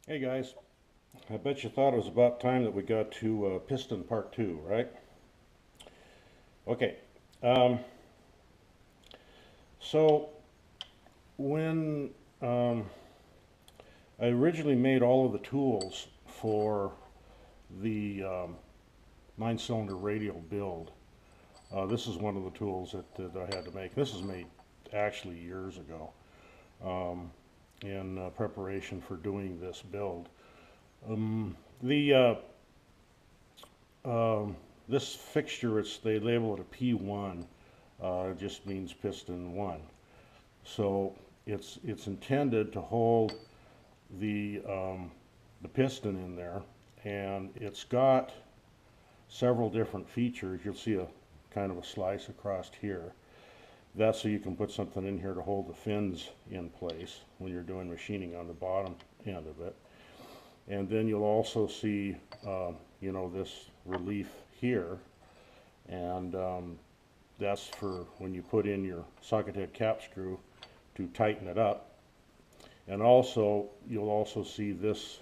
Hey guys, I bet you thought it was about time that we got to Piston Part 2, right? Okay, um, so when I originally made all of the tools for the 9-cylinder radial build, this is one of the tools that I had to make. This was made actually years ago in preparation for doing this build. The This fixture, they label it a P1. It just means piston 1. So it's intended to hold the piston in there, and it's got several different features. You'll see a kind of a slice across here. That's so you can put something in here to hold the fins in place when you're doing machining on the bottom end of it. And then you'll also see, this relief here, and that's for when you put in your socket head cap screw to tighten it up. And also, you'll also see this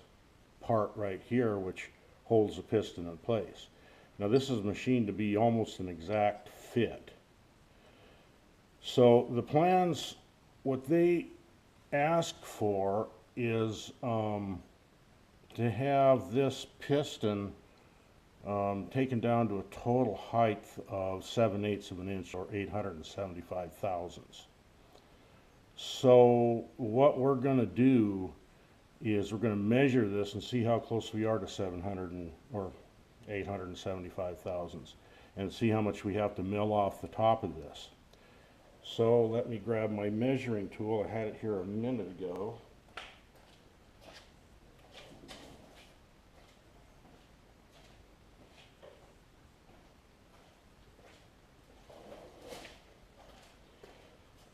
part right here, which holds the piston in place. Now this is machined to be almost an exact fit. So the plans, what they ask for is to have this piston taken down to a total height of 7/8 of an inch, or 875 thousandths. So what we're going to do is we're going to measure this and see how close we are to 700 or 875 thousandths, and see how much we have to mill off the top of this. So let me grab my measuring tool. I had it here a minute ago.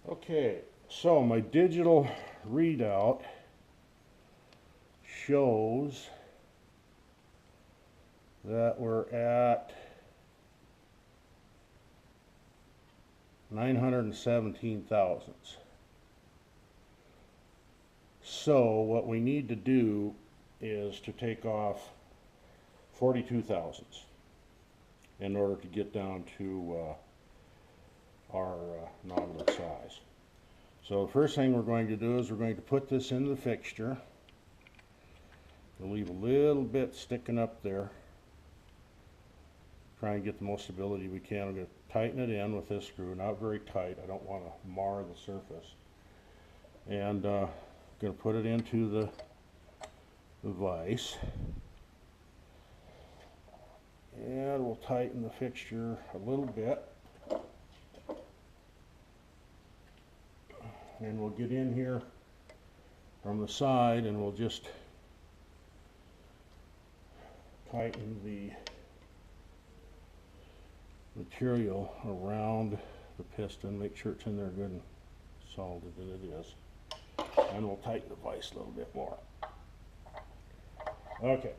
Okay, so my digital readout shows that we're at 917 thousandths. So what we need to do is to take off 42 thousandths in order to get down to our nominal size. So the first thing we're going to do is we're going to put this into the fixture. We'll leave a little bit sticking up there. Try and get the most stability we can. I'm going to tighten it in with this screw, not very tight. I don't want to mar the surface. And I'm going to put it into the vise. And we'll tighten the fixture a little bit. And we'll get in here from the side, and we'll just tighten the material around the piston, make sure it's in there good and solid as it is, and we'll tighten the vise a little bit more. Okay,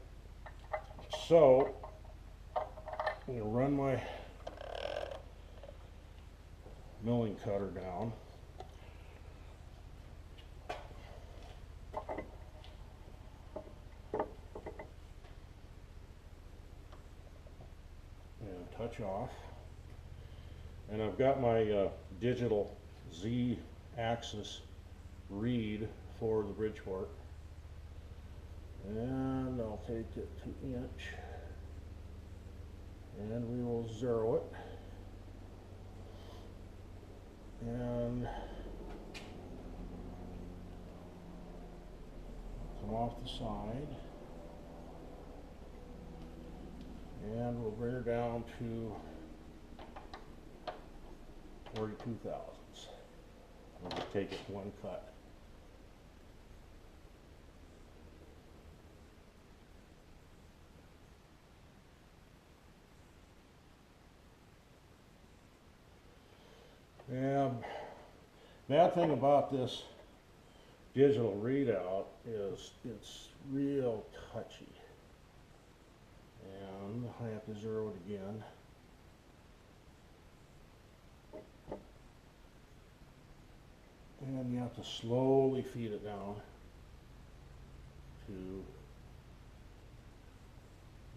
so I'm going to run my milling cutter down. Touch off, and I've got my digital Z-axis read for the Bridgeport, and I'll take it to inch, and we will zero it, and come off the side. And we'll bring her down to 42 thousandths. We'll just take it one cut. And bad thing about this digital readout is it's real touchy. And I have to zero it again. And you have to slowly feed it down to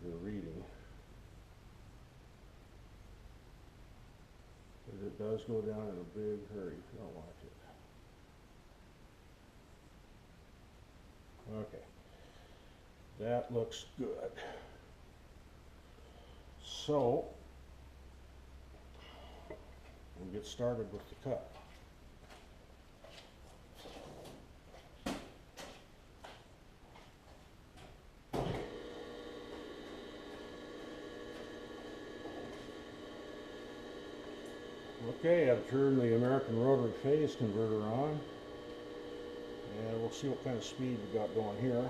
the reading. But it does go down in a big hurry if you don't watch it. Okay, that looks good. So we'll get started with the cut. Okay, I've turned the American rotary phase converter on, and we'll see what kind of speed we got going here.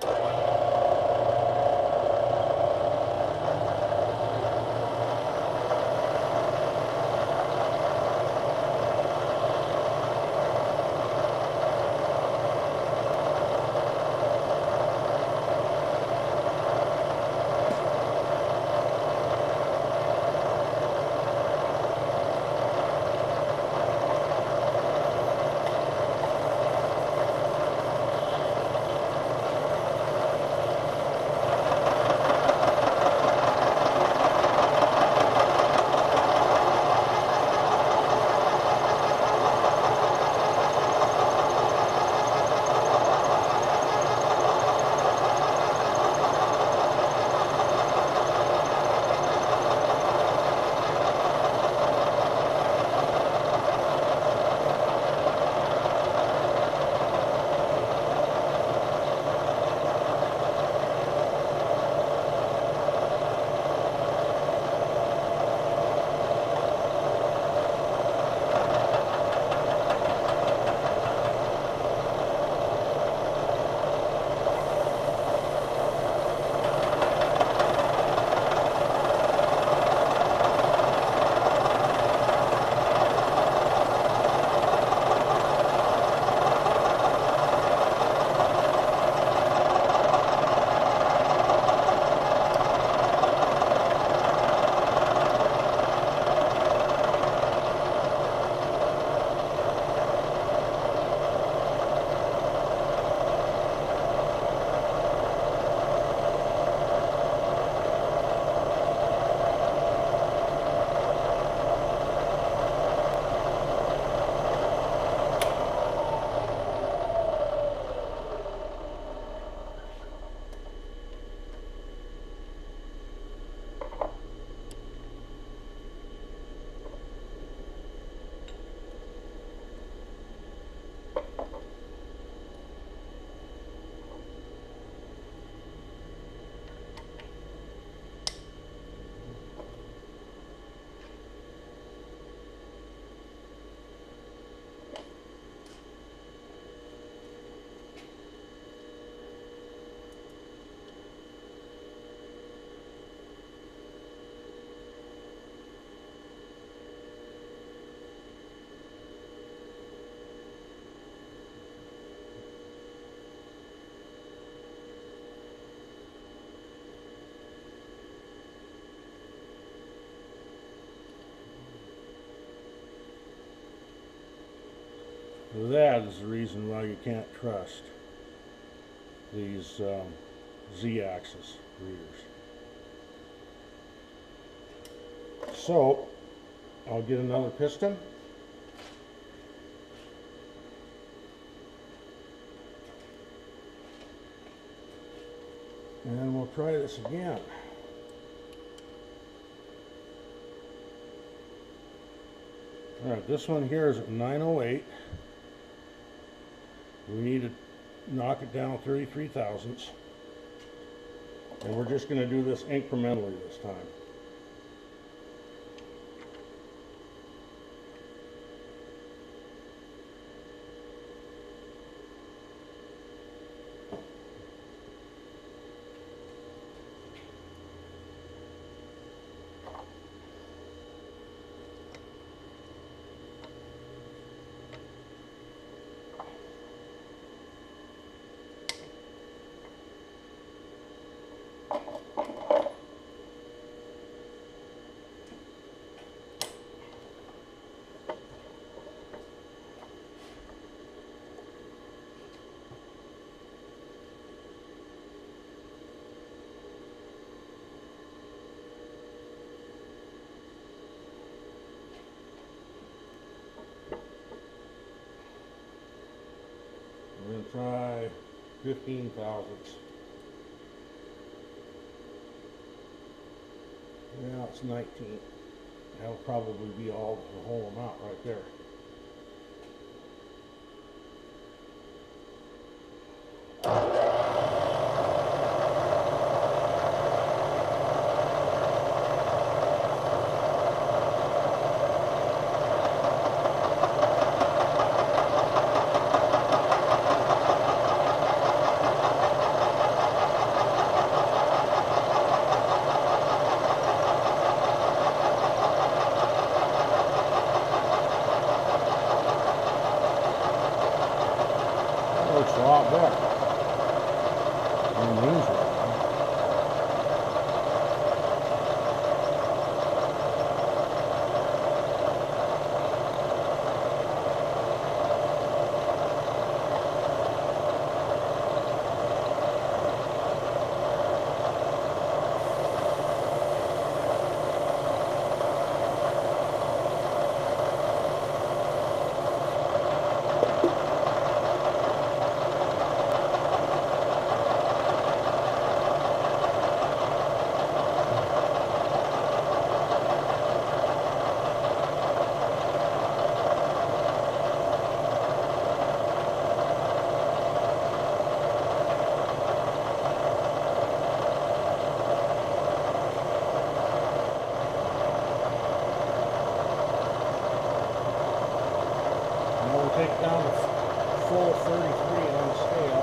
That is the reason why you can't trust these Z-axis readers. So I'll get another piston. And we'll try this again. Alright, this one here is at 908. We need to knock it down 33 thousandths. And we're just going to do this incrementally this time. We're going to try 15 thousandths. Yeah, it's 19. That'll probably be all the whole amount right there. Looks a lot better than usual. Take down the full 33 on the scale.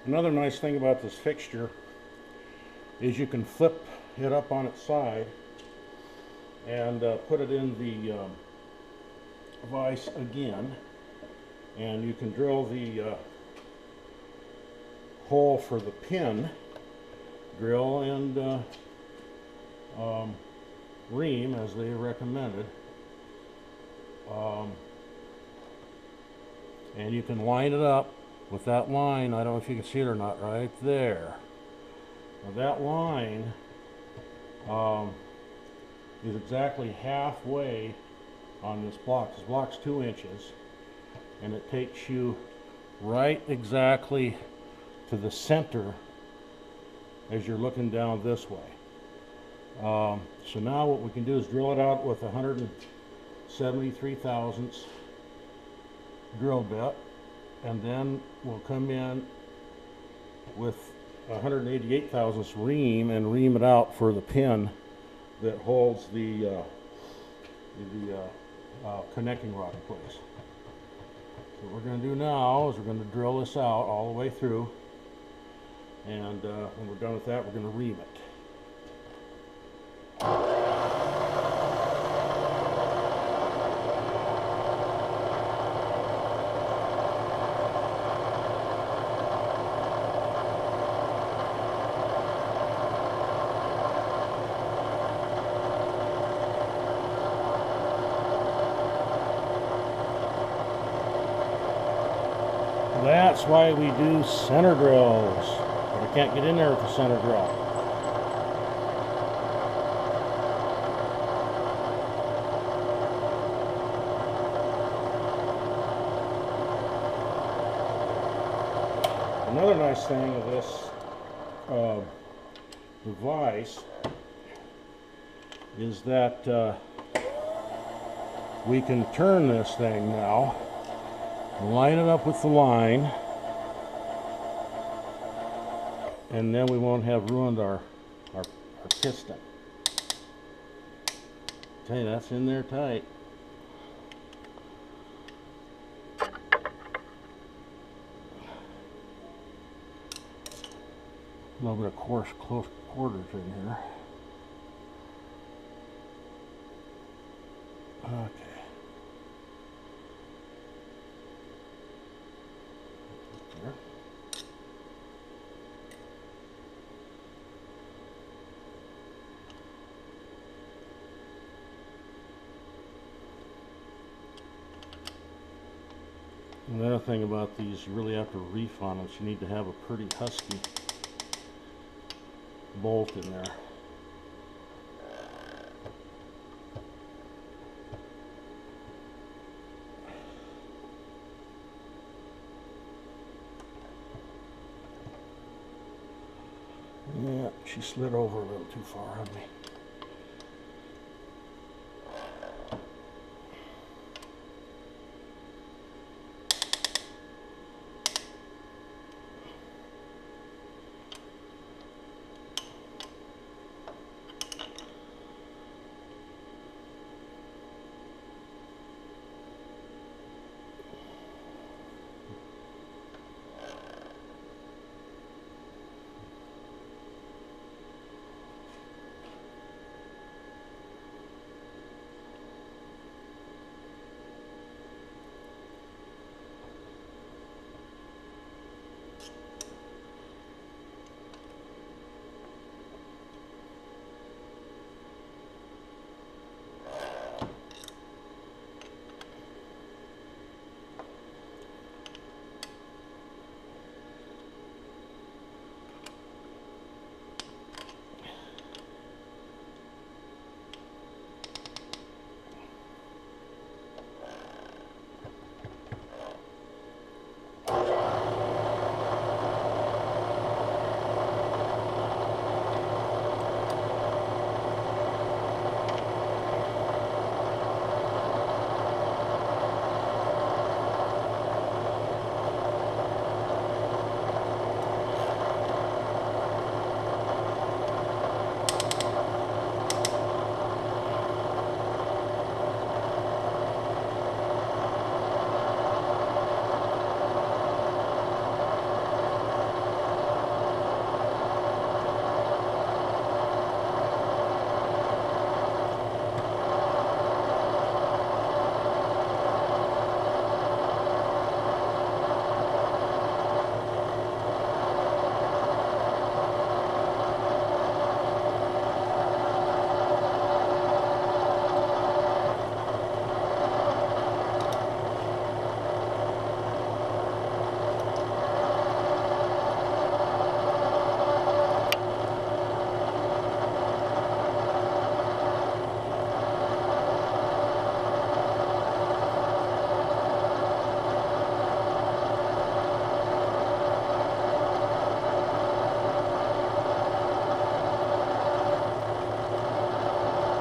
Another nice thing about this fixture is you can flip it up on its side and put it in the vise again, and you can drill the hole for the pin, drill and ream as they recommended, and you can line it up with that line. I don't know if you can see it or not, right there. Now that line is exactly halfway on this block. This block's 2 inches, and it takes you right exactly to the center as you're looking down this way. So now what we can do is drill it out with 173 thousandths drill bit, and then we'll come in with 188 thousandths ream and ream it out for the pin that holds the connecting rod in place. So what we're going to do now is we're going to drill this out all the way through, and when we're done with that, we're going to ream it. That's why we do center drills. But I can't get in there with the center drill. Another nice thing of this device is that we can turn this thing now, line it up with the line, and then we won't have ruined our piston. Tell you, that's in there tight. A little bit of coarse close quarters in here. Okay. There. Another thing about these, you really have to reef on them, so you need to have a pretty husky bolt in there. Yeah, she slid over a little too far on me.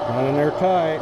Not in there tight.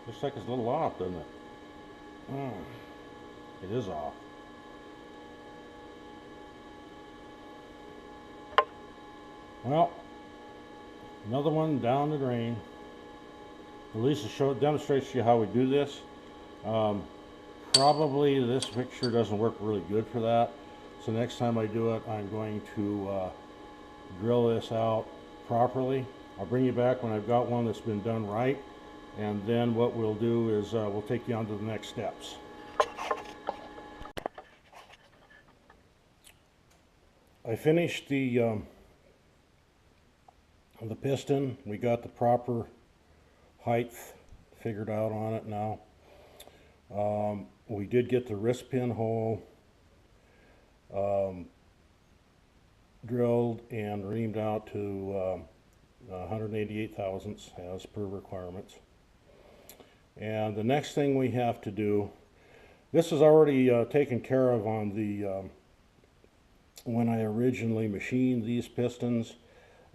Looks like it's a little off, doesn't it? Oh, it is off. Well, another one down the drain. At least it demonstrates to you how we do this. Probably this picture doesn't work really good for that. So next time I do it, I'm going to drill this out properly. I'll bring you back when I've got one that's been done right. And then what we'll do is we'll take you on to the next steps. I finished the piston. We got the proper height figured out on it now. We did get the wrist pin hole drilled and reamed out to 188 thousandths as per requirements. And the next thing we have to do, this is already taken care of on the when I originally machined these pistons.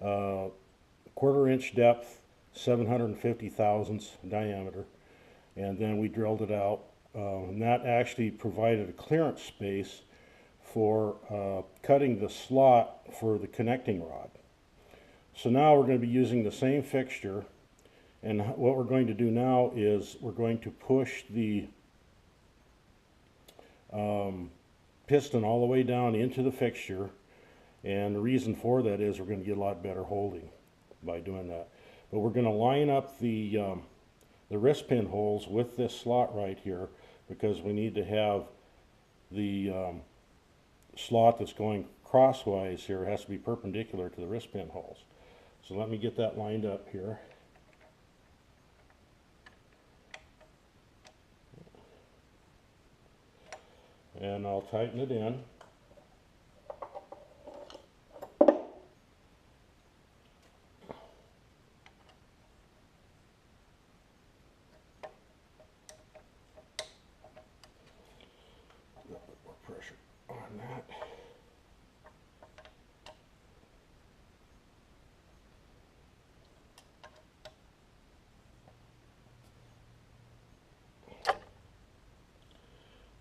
1/4 inch depth, 750 thousandths diameter, and then we drilled it out, and that actually provided a clearance space for cutting the slot for the connecting rod. So now we're going to be using the same fixture, and what we're going to do now is we're going to push the piston all the way down into the fixture, and the reason for that is we're going to get a lot better holding by doing that. But we're going to line up the wrist pin holes with this slot right here, because we need to have the slot that's going crosswise here has to be perpendicular to the wrist pin holes. So let me get that lined up here. And I'll tighten it in. A little bit more pressure on that.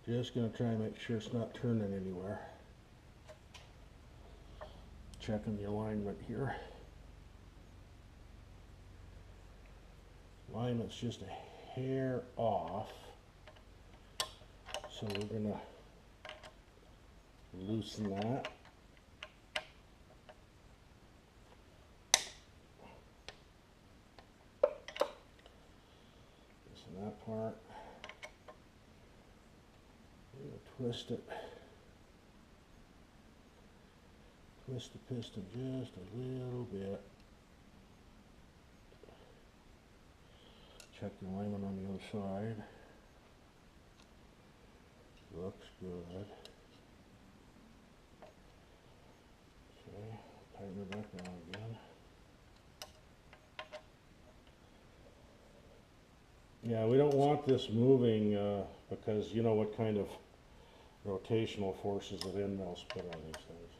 Just going to try and make sure it's not turning anywhere. Checking the alignment here. Alignment's just a hair off. So we're going to loosen that. Loosen that part. Twist it. Twist the piston just a little bit. Check the alignment on the other side. Looks good. Okay, tighten it back down again. Yeah, we don't want this moving because you know what kind of rotational forces that end mills put on these things.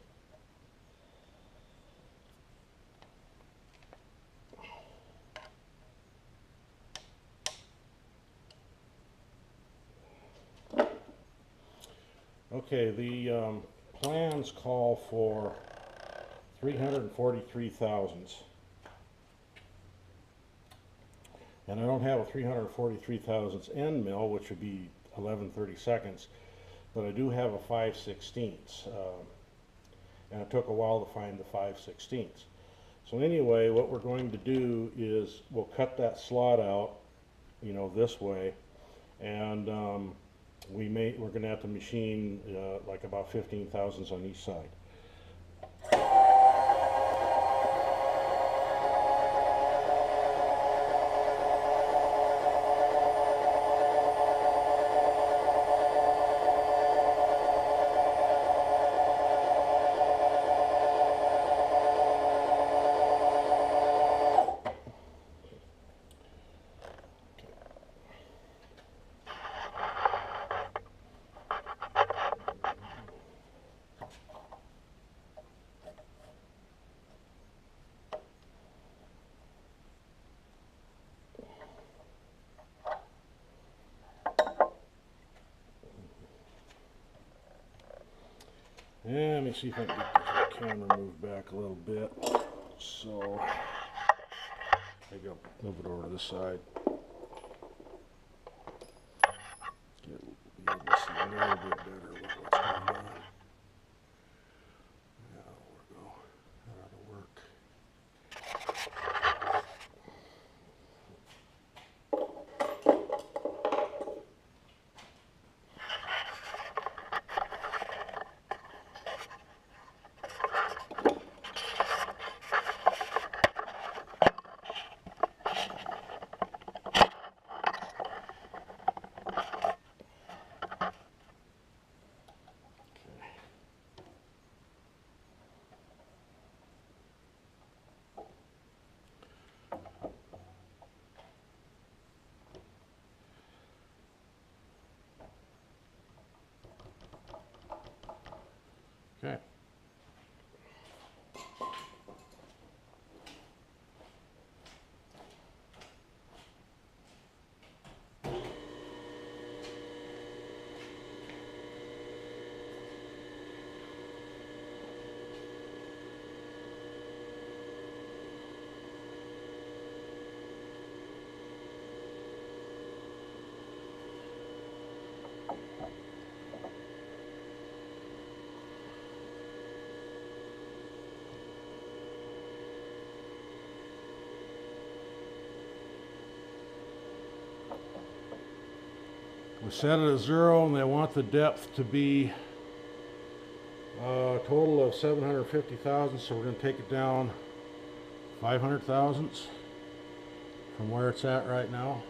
Okay, the plans call for 343 thousandths. And I don't have a 343 thousandths end mill, which would be 11/32, but I do have a 5/16, and it took a while to find the 5/16. So anyway, what we're going to do is we'll cut that slot out, you know, this way, and we're going to have to machine like about 15 thousandths on each side. me see if I can get the camera moved back a little bit. So maybe I'll move it over to this side. Be able to see a little bit better what's going on. Yeah, there we go. That ought to work. Okay. We set it at 0 and they want the depth to be a total of 750 thousandths, so we're going to take it down 500 thousandths from where it's at right now.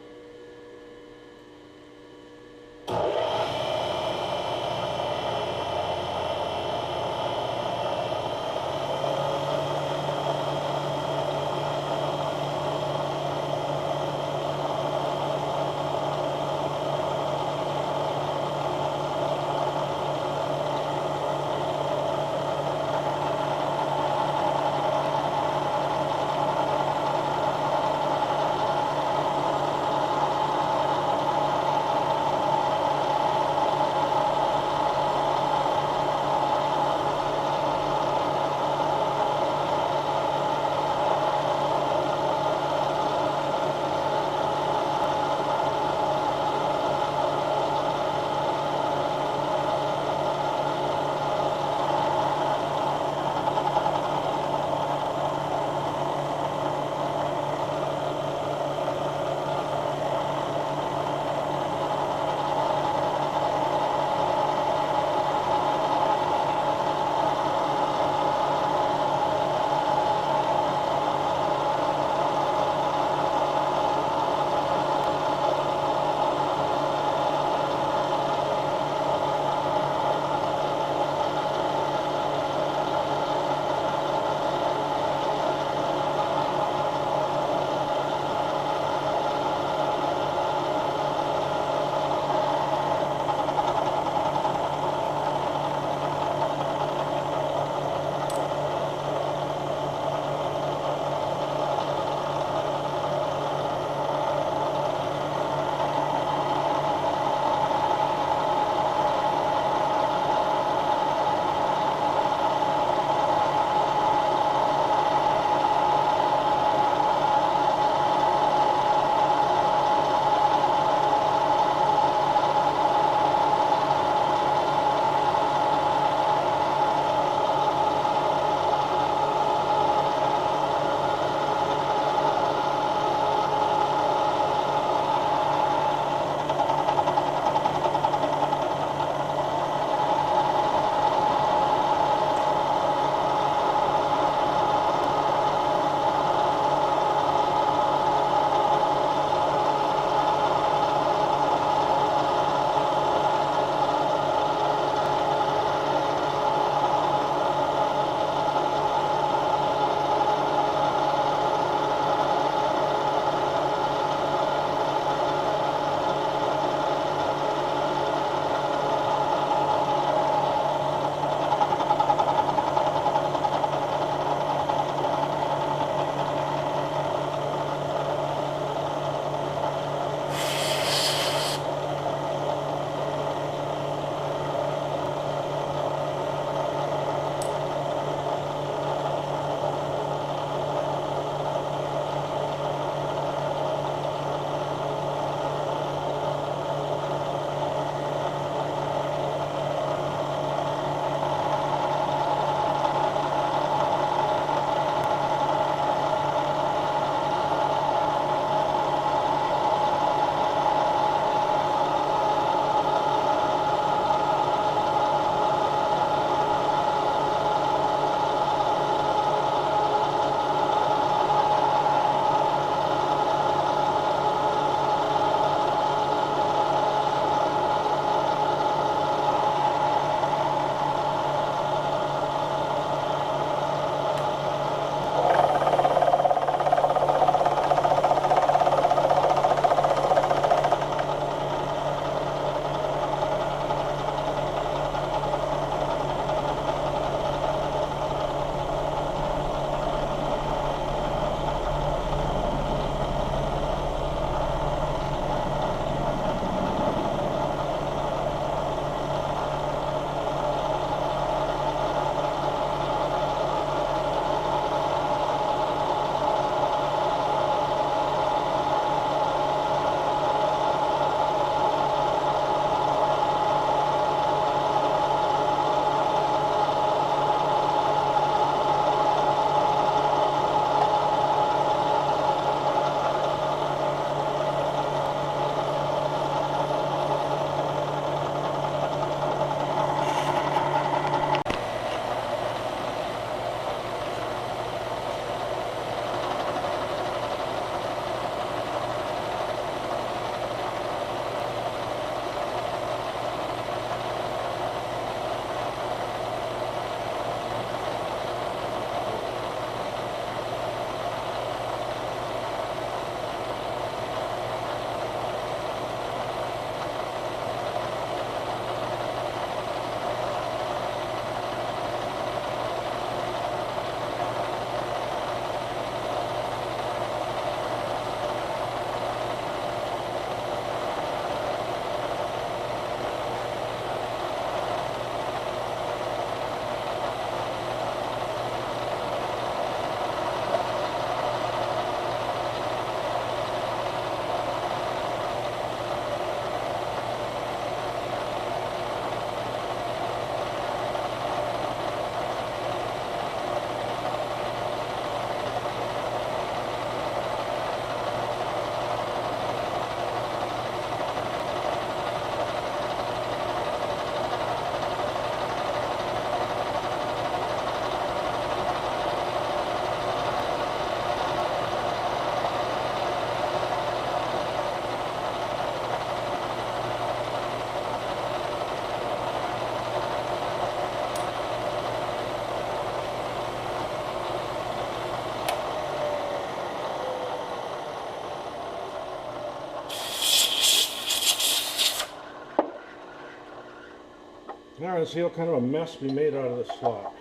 Alright, see what kind of a mess we made out of this slot.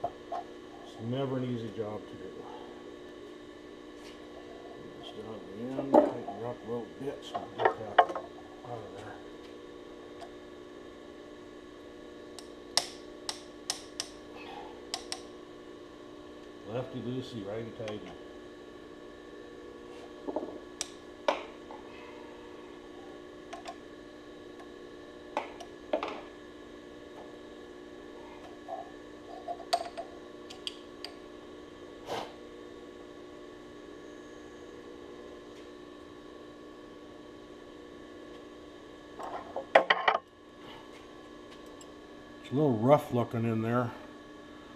It's never an easy job to do. Just down at the end, tighten her up a little bit so we get that out of there. Lefty loosey, righty tighty. It's a little rough looking in there.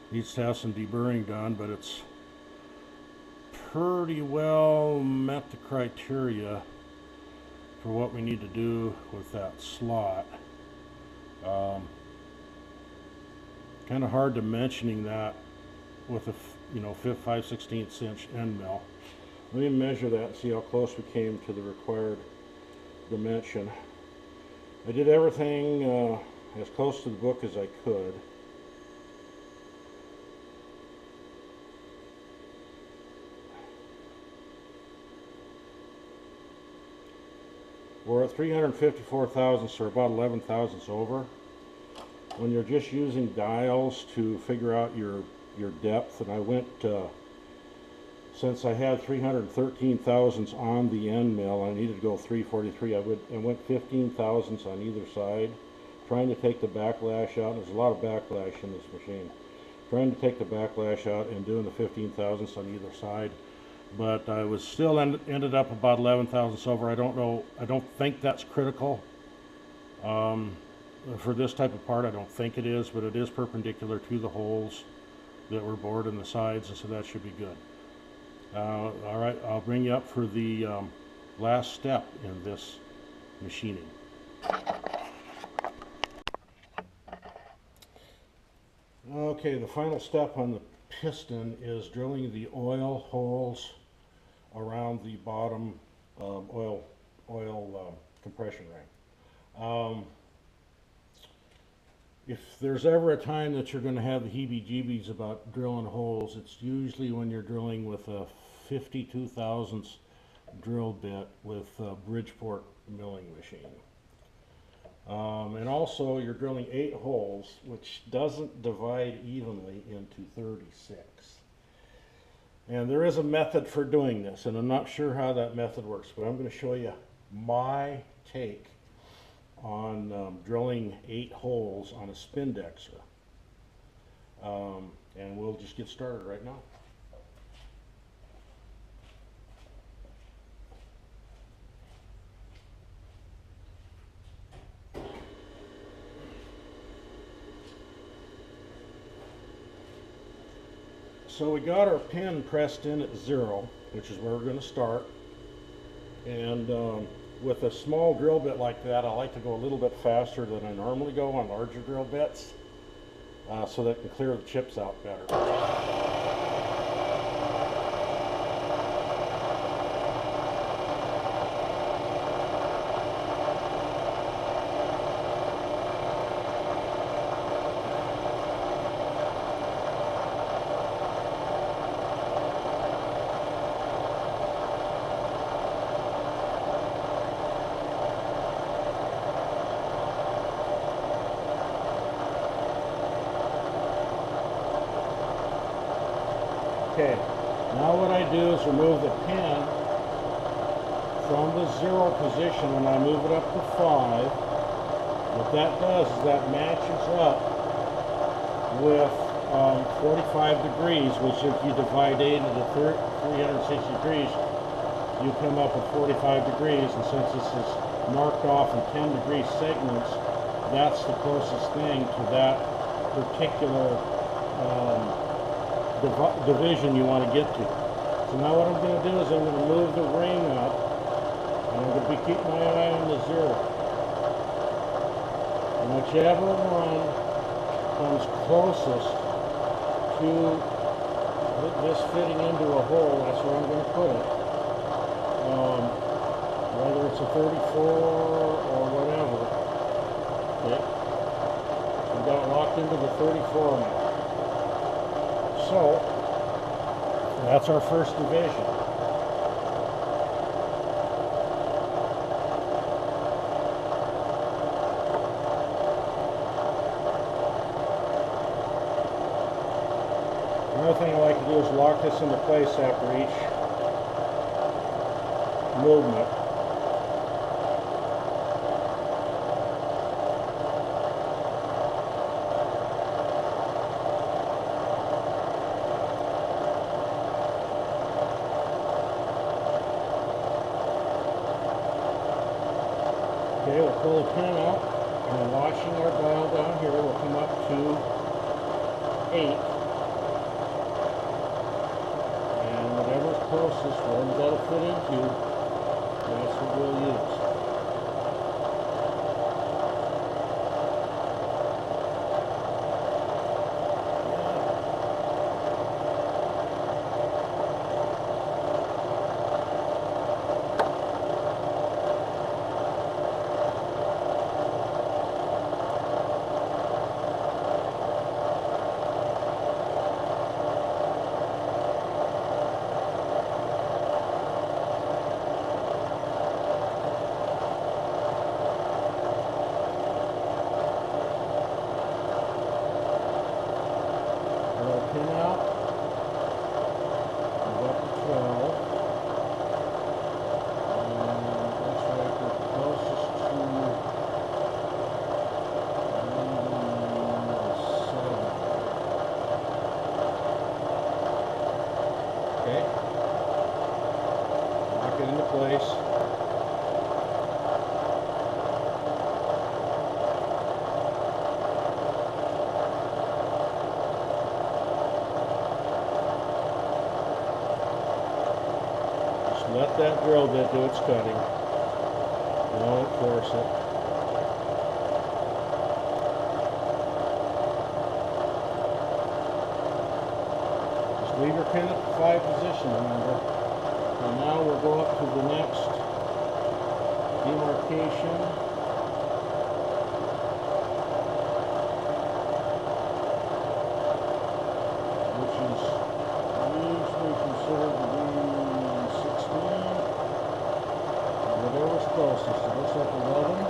Needs to have some deburring done, but it's pretty well met the criteria for what we need to do with that slot. Kind of hard to mentioning that with a 5/16 inch end mill. Let me measure that and see how close we came to the required dimension. I did everything as close to the book as I could. We're at 354 thousandths, or about 11 thousandths over. When you're just using dials to figure out your depth, and I went, since I had 313 thousandths on the end mill, I needed to go 343. I went 15 thousandths on either side, trying to take the backlash out. There's a lot of backlash in this machine. Trying to take the backlash out and doing the 15 thousandths on either side. But I was still ended up about 11 thousandths over. I don't think that's critical for this type of part. I don't think it is, but it is perpendicular to the holes that were bored in the sides, and so that should be good. All right, I'll bring you up for the last step in this machining. Okay, the final step on the piston is drilling the oil holes around the bottom oil compression ring. If there's ever a time that you're going to have the heebie-jeebies about drilling holes, it's usually when you're drilling with a 52 thousandths drill bit with a Bridgeport milling machine. And also you're drilling 8 holes, which doesn't divide evenly into 36. And there is a method for doing this, and I'm not sure how that method works, but I'm going to show you my take on drilling 8 holes on a Spindexer. And we'll just get started right now. So we got our pin pressed in at 0, which is where we're going to start. And with a small drill bit like that, I like to go a little bit faster than I normally go on larger drill bits, so that it can clear the chips out better. Okay, now what I do is remove the pin from the 0 position and I move it up to 5. What that does is that matches up with 45 degrees, which if you divide 8 into 360 degrees, you come up with 45 degrees, and since this is marked off in 10-degree segments, that's the closest thing to that particular division you want to get to. So now what I'm going to do is I'm going to move the ring up, and I'm going to be keeping my eye on the 0. And whichever one comes closest to this fitting into a hole, that's where I'm going to put it. Whether it's a 34 or whatever. Okay. locked into the 34 now. So that's our first division. Another thing I like to do is lock this into place after each movement. Okay, we'll pull the pin out, and watching our dial down here, we'll come up to 8. And whatever's closest, whatever that'll fit into, that's what we'll use. Pin out, move up to 12, and looks like we're closest to 97. Okay, lock it into place. Let that drill bit do its cutting. Don't force it. Just leave your pin at the 5 position, remember. And now we'll go up to the next demarcation. Which is usually considered to be whatever's closest. It looks like 11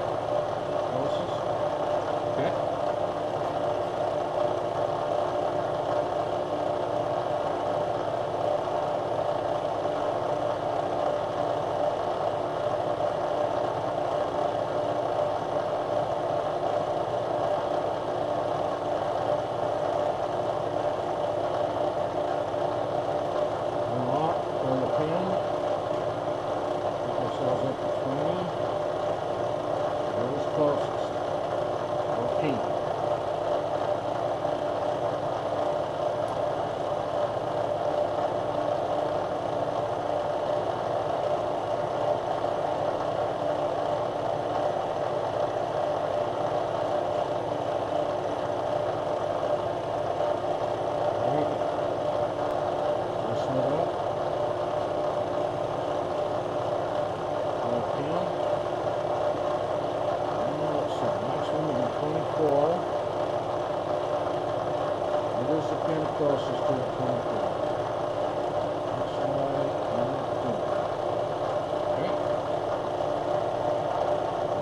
closest. Okay. Unlock on the pin. Ourselves up to 20. Whatever's closest. 14. Loosen it up. Where's the pin closest to the 24? That's right, 22. Okay.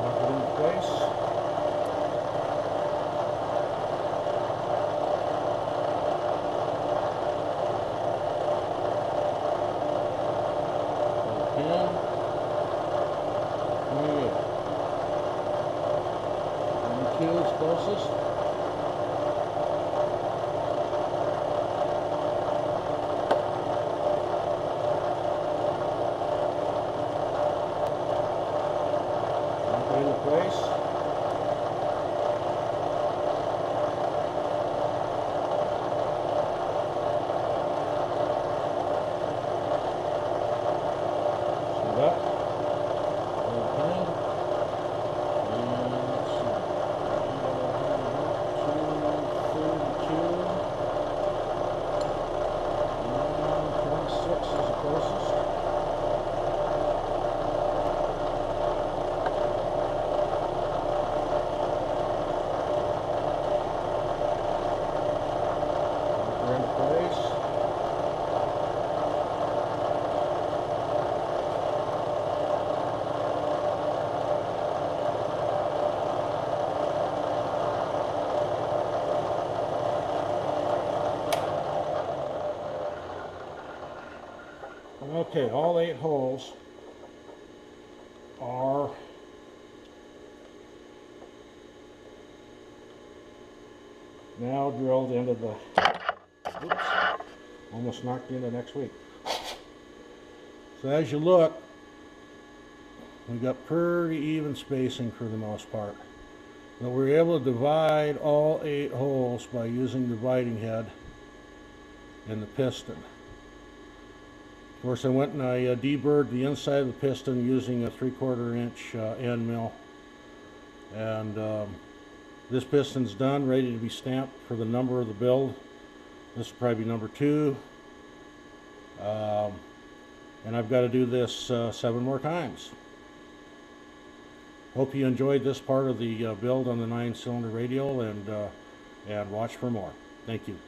Lock it into place. Pin. 28. 22 is closest. Into place. Set up. Pull the pin. And let's see. 232. And 26 is the closest. Okay, all 8 holes are now drilled into the, oops, almost knocked into next week. So as you look, we've got pretty even spacing for the most part. But we're able to divide all 8 holes by using the dividing head and the piston. Of course, I went and I deburred the inside of the piston using a 3/4 inch end mill. And this piston's done, ready to be stamped for the number of the build. This will probably be number 2. And I've got to do this 7 more times. Hope you enjoyed this part of the build on the 9-cylinder radial, and watch for more. Thank you.